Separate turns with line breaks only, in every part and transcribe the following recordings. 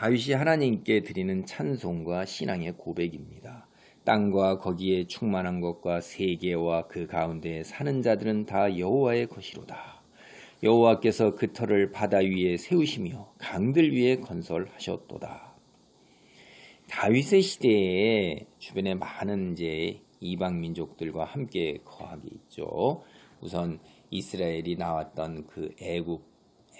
다윗이 하나님께 드리는 찬송과 신앙의 고백입니다. 땅과 거기에 충만한 것과 세계와 그 가운데 사는 자들은 다 여호와의 것이로다. 여호와께서 그 터를 바다 위에 세우시며 강들 위에 건설하셨도다. 다윗의 시대에 주변에 많은 이방 민족들과 함께 거하게 있죠. 우선 이스라엘이 나왔던 그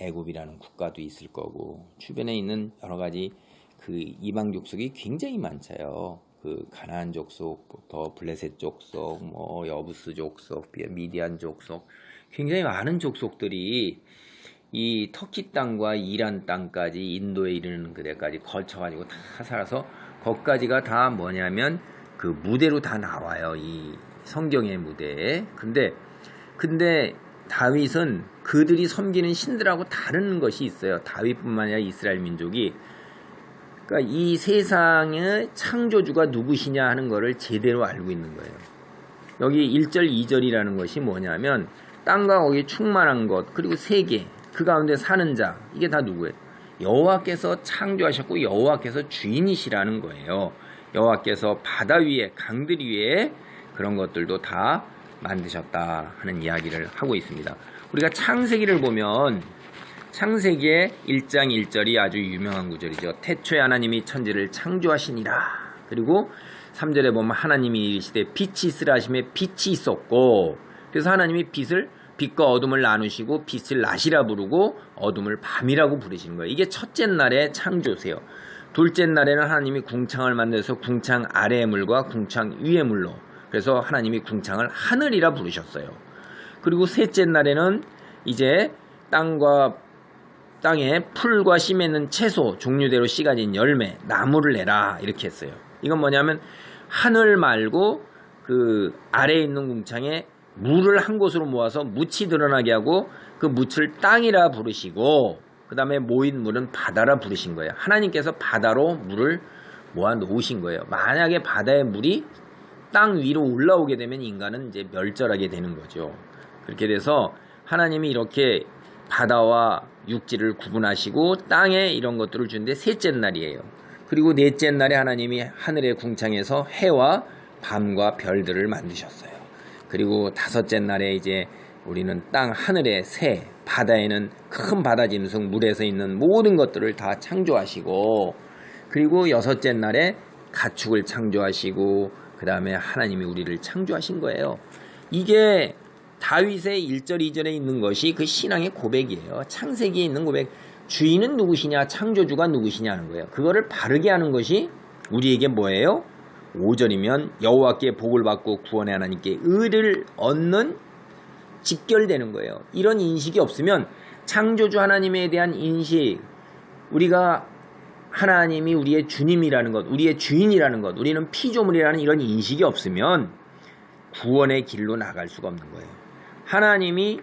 애굽이라는 국가도 있을 거고, 주변에 있는 여러 가지 그 이방 족속이 굉장히 많아요. 그 가나안 족속부터 블레셋 족속, 여부스 족속, 미디안 족속, 굉장히 많은 족속들이 이 터키 땅과 이란 땅까지 인도에 이르는 그데까지 걸쳐가지고 다 살아서 거기까지가 다 뭐냐면 그 무대로 다 나와요. 이 성경의 무대에. 근데 다윗은 그들이 섬기는 신들하고 다른 것이 있어요. 다윗뿐만 아니라 이스라엘 민족이. 그러니까 이 세상의 창조주가 누구시냐 하는 것을 제대로 알고 있는 거예요. 여기 1절, 2절이라는 것이 뭐냐면 땅과 거기에 충만한 것, 그리고 세계, 그 가운데 사는 자, 이게 다 누구예요? 여호와께서 창조하셨고 여호와께서 주인이시라는 거예요. 여호와께서 바다 위에, 강들 위에 그런 것들도 다 만드셨다 하는 이야기를 하고 있습니다. 우리가 창세기를 보면 창세기의 1장 1절이 아주 유명한 구절이죠. 태초에 하나님이 천지를 창조하시니라. 그리고 3절에 보면 하나님이 이르시되 빛이 있으라 하시매 빛이 있었고, 그래서 하나님이 빛과 어둠을 나누시고 빛을 낮이라 부르고 어둠을 밤이라고 부르시는 거예요. 이게 첫째 날의 창조세요. 둘째 날에는 하나님이 궁창을 만들어서 궁창 아래의 물과 궁창 위의 물로, 그래서 하나님이 궁창을 하늘이라 부르셨어요. 그리고 셋째 날에는 이제 땅에 풀과 씨 맺는 채소, 종류대로 씨 가진 열매, 나무를 내라 이렇게 했어요. 이건 뭐냐면 하늘 말고 그 아래에 있는 궁창에 물을 한 곳으로 모아서 묻이 드러나게 하고 그 묻을 땅이라 부르시고, 그 다음에 모인 물은 바다라 부르신 거예요. 하나님께서 바다로 물을 모아 놓으신 거예요. 만약에 바다의 물이 땅 위로 올라오게 되면 인간은 이제 멸절하게 되는 거죠. 그렇게 돼서 하나님이 이렇게 바다와 육지를 구분하시고 땅에 이런 것들을 주는데 셋째 날이에요. 그리고 넷째 날에 하나님이 하늘의 궁창에서 해와 밤과 별들을 만드셨어요. 그리고 다섯째 날에 이제 우리는 땅 하늘의 새, 바다에는 큰 바다 짐승, 물에서 있는 모든 것들을 다 창조하시고, 그리고 여섯째 날에 가축을 창조하시고, 그 다음에 하나님이 우리를 창조하신 거예요. 이게 다윗의 1절, 2절에 있는 것이 그 신앙의 고백이에요. 창세기에 있는 고백. 주인은 누구시냐, 창조주가 누구시냐 하는 거예요. 그거를 바르게 하는 것이 우리에게 뭐예요? 5절이면 여호와께 복을 받고 구원의 하나님께 의를 얻는 직결되는 거예요. 이런 인식이 없으면 창조주 하나님에 대한 인식, 우리가 하나님이 우리의 주님이라는 것, 우리의 주인이라는 것, 우리는 피조물이라는 이런 인식이 없으면 구원의 길로 나갈 수가 없는 거예요. 하나님이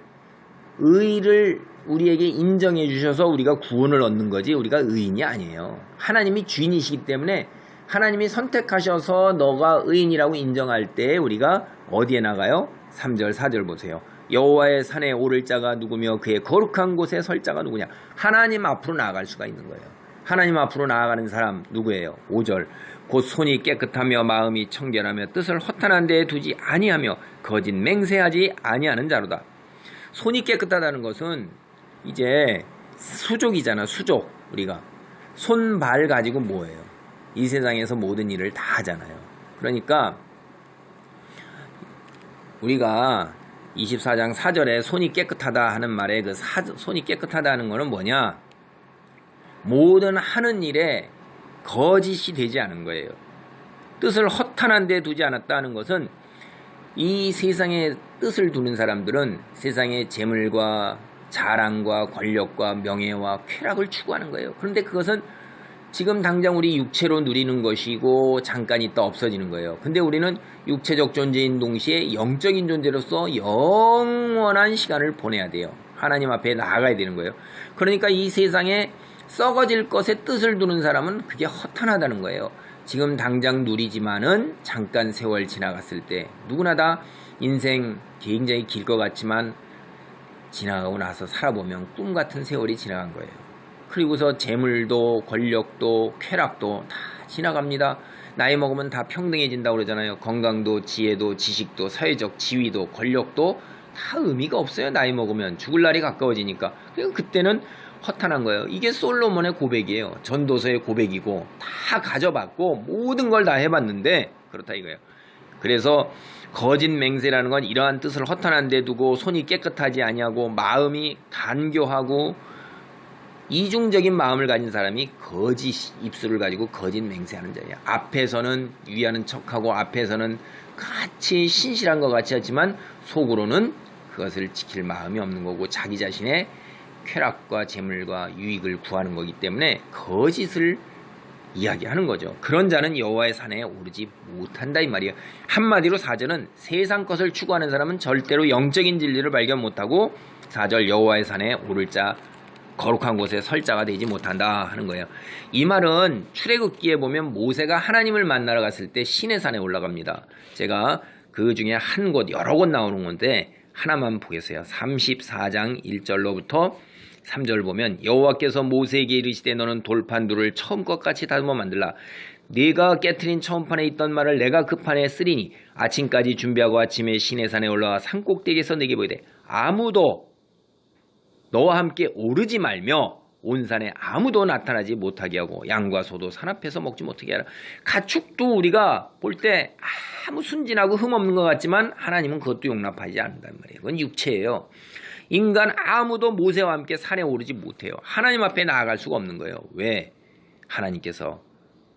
의를 우리에게 인정해 주셔서 우리가 구원을 얻는 거지 우리가 의인이 아니에요. 하나님이 주인이시기 때문에 하나님이 선택하셔서 너가 의인이라고 인정할 때 우리가 어디에 나가요? 3절, 4절 보세요. 여호와의 산에 오를 자가 누구며 그의 거룩한 곳에 설 자가 누구냐? 하나님 앞으로 나아갈 수가 있는 거예요. 하나님 앞으로 나아가는 사람 누구예요? 5절. 곧 손이 깨끗하며 마음이 청결하며 뜻을 허탄한 데에 두지 아니하며 거짓 맹세하지 아니하는 자로다. 손이 깨끗하다는 것은 이제 수족이잖아. 수족. 우리가 손발 가지고 뭐예요? 이 세상에서 모든 일을 다 하잖아요. 그러니까 우리가 24장 4절에 손이 깨끗하다 하는 말에 그 손이 깨끗하다 하는 거는 뭐냐? 모든 하는 일에 거짓이 되지 않은 거예요. 뜻을 허탄한 데 두지 않았다는 것은 이 세상에 뜻을 두는 사람들은 세상의 재물과 자랑과 권력과 명예와 쾌락을 추구하는 거예요. 그런데 그것은 지금 당장 우리 육체로 누리는 것이고 잠깐 있다 없어지는 거예요. 근데 우리는 육체적 존재인 동시에 영적인 존재로서 영원한 시간을 보내야 돼요. 하나님 앞에 나아가야 되는 거예요. 그러니까 이 세상에 썩어질 것에 뜻을 두는 사람은 그게 허탄하다는 거예요. 지금 당장 누리지만은 잠깐 세월 지나갔을 때 누구나 다 인생 굉장히 길 것 같지만 지나가고 나서 살아보면 꿈 같은 세월이 지나간 거예요. 그리고서 재물도 권력도 쾌락도 다 지나갑니다. 나이 먹으면 다 평등해진다고 그러잖아요. 건강도 지혜도 지식도 사회적 지위도 권력도 다 의미가 없어요. 나이 먹으면 죽을 날이 가까워지니까. 그러니까 그때는 허탄한 거예요. 이게 솔로몬의 고백이에요. 전도서의 고백이고 다 가져봤고 모든 걸 다 해봤는데 그렇다 이거예요. 그래서 거짓 맹세라는 건 이러한 뜻을 허탄한 데 두고 손이 깨끗하지 아니하고 마음이 간교하고 이중적인 마음을 가진 사람이 거짓 입술을 가지고 거짓 맹세하는 자예요. 앞에서는 유의하는 척하고 앞에서는 같이 신실한 것 같이 하지만 속으로는 그것을 지킬 마음이 없는 거고 자기 자신의 쾌락과 재물과 유익을 구하는 거기 때문에 거짓을 이야기하는 거죠. 그런 자는 여호와의 산에 오르지 못한다 이 말이에요. 한마디로 4절은 세상 것을 추구하는 사람은 절대로 영적인 진리를 발견 못하고 4절 여호와의 산에 오를 자 거룩한 곳에 설 자가 되지 못한다 하는 거예요. 이 말은 출애굽기에 보면 모세가 하나님을 만나러 갔을 때 시내 산에 올라갑니다. 제가 그 중에 한 곳 여러 곳 나오는 건데 하나만 보겠어요. 34장 1절로부터 3절 보면 여호와께서 모세에게 이르시되 너는 돌판들을 처음 것 같이 다듬어 만들라. 네가 깨트린 처음판에 있던 말을 내가 그 판에 쓰리니 아침까지 준비하고 아침에 시내산에 올라와 산꼭대기에서 내게 보이되 아무도 너와 함께 오르지 말며 온 산에 아무도 나타나지 못하게 하고 양과 소도 산 앞에서 먹지 못하게 하라. 가축도 우리가 볼 때 아무 순진하고 흠없는 것 같지만 하나님은 그것도 용납하지 않는단 말이에요. 그건 육체예요. 인간 아무도 모세와 함께 산에 오르지 못해요. 하나님 앞에 나아갈 수가 없는 거예요. 왜? 하나님께서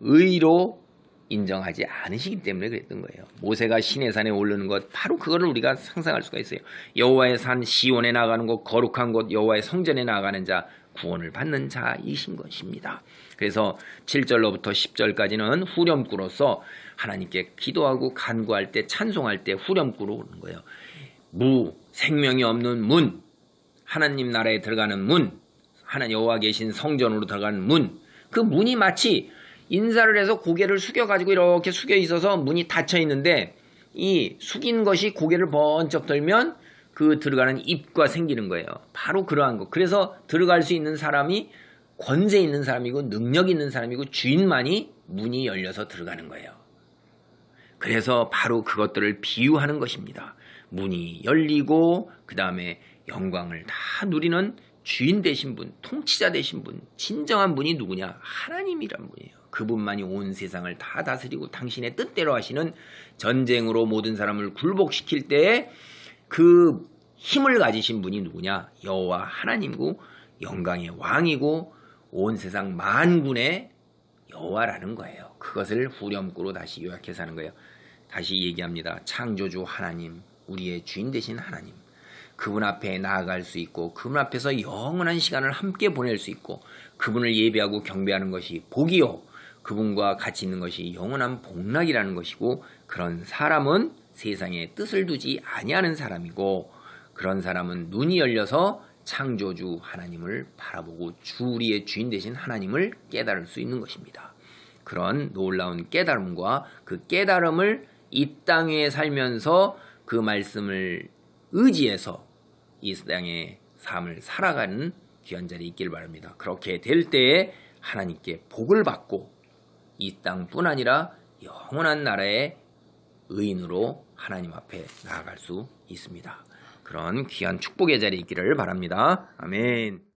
의로 인정하지 않으시기 때문에 그랬던 거예요. 모세가 시내산에 오르는 것 바로 그거를 우리가 상상할 수가 있어요. 여호와의 산 시온에 나가는 곳 거룩한 곳 여호와의 성전에 나가는 자 구원을 받는 자이신 것입니다. 그래서 7절로부터 10절까지는 후렴구로서 하나님께 기도하고 간구할 때 찬송할 때 후렴구로 오는 거예요. 생명이 없는 문, 하나님 나라에 들어가는 문, 하나님 여호와 계신 성전으로 들어가는 문, 그 문이 마치 인사를 해서 고개를 숙여가지고 이렇게 숙여 있어서 문이 닫혀 있는데 이 숙인 것이 고개를 번쩍 들면 그 들어가는 입과 생기는 거예요. 바로 그러한 것. 그래서 들어갈 수 있는 사람이 권세 있는 사람이고 능력 있는 사람이고 주인만이 문이 열려서 들어가는 거예요. 그래서 바로 그것들을 비유하는 것입니다. 문이 열리고 그 다음에 영광을 다 누리는 주인 되신 분, 통치자 되신 분, 진정한 분이 누구냐? 하나님이란 분이에요. 그분만이 온 세상을 다 다스리고 당신의 뜻대로 하시는 전쟁으로 모든 사람을 굴복시킬 때에 그 힘을 가지신 분이 누구냐? 여호와 하나님이고 영광의 왕이고 온 세상 만군의 여호와라는 거예요. 그것을 후렴구로 다시 요약해서 하는 거예요. 다시 얘기합니다. 창조주 하나님, 우리의 주인 되신 하나님. 그분 앞에 나아갈 수 있고 그분 앞에서 영원한 시간을 함께 보낼 수 있고 그분을 예배하고 경배하는 것이 복이요. 그분과 같이 있는 것이 영원한 복락이라는 것이고 그런 사람은 세상에 뜻을 두지 아니하는 사람이고 그런 사람은 눈이 열려서 창조주 하나님을 바라보고 우리의 주인 되신 하나님을 깨달을 수 있는 것입니다. 그런 놀라운 깨달음과 그 깨달음을 이 땅에 살면서 그 말씀을 의지해서 이 땅의 삶을 살아가는 귀한 자리에 있길 바랍니다. 그렇게 될 때에 하나님께 복을 받고 이 땅뿐 아니라 영원한 나라의 의인으로 하나님 앞에 나아갈 수 있습니다. 그런 귀한 축복의 자리에 있기를 바랍니다. 아멘.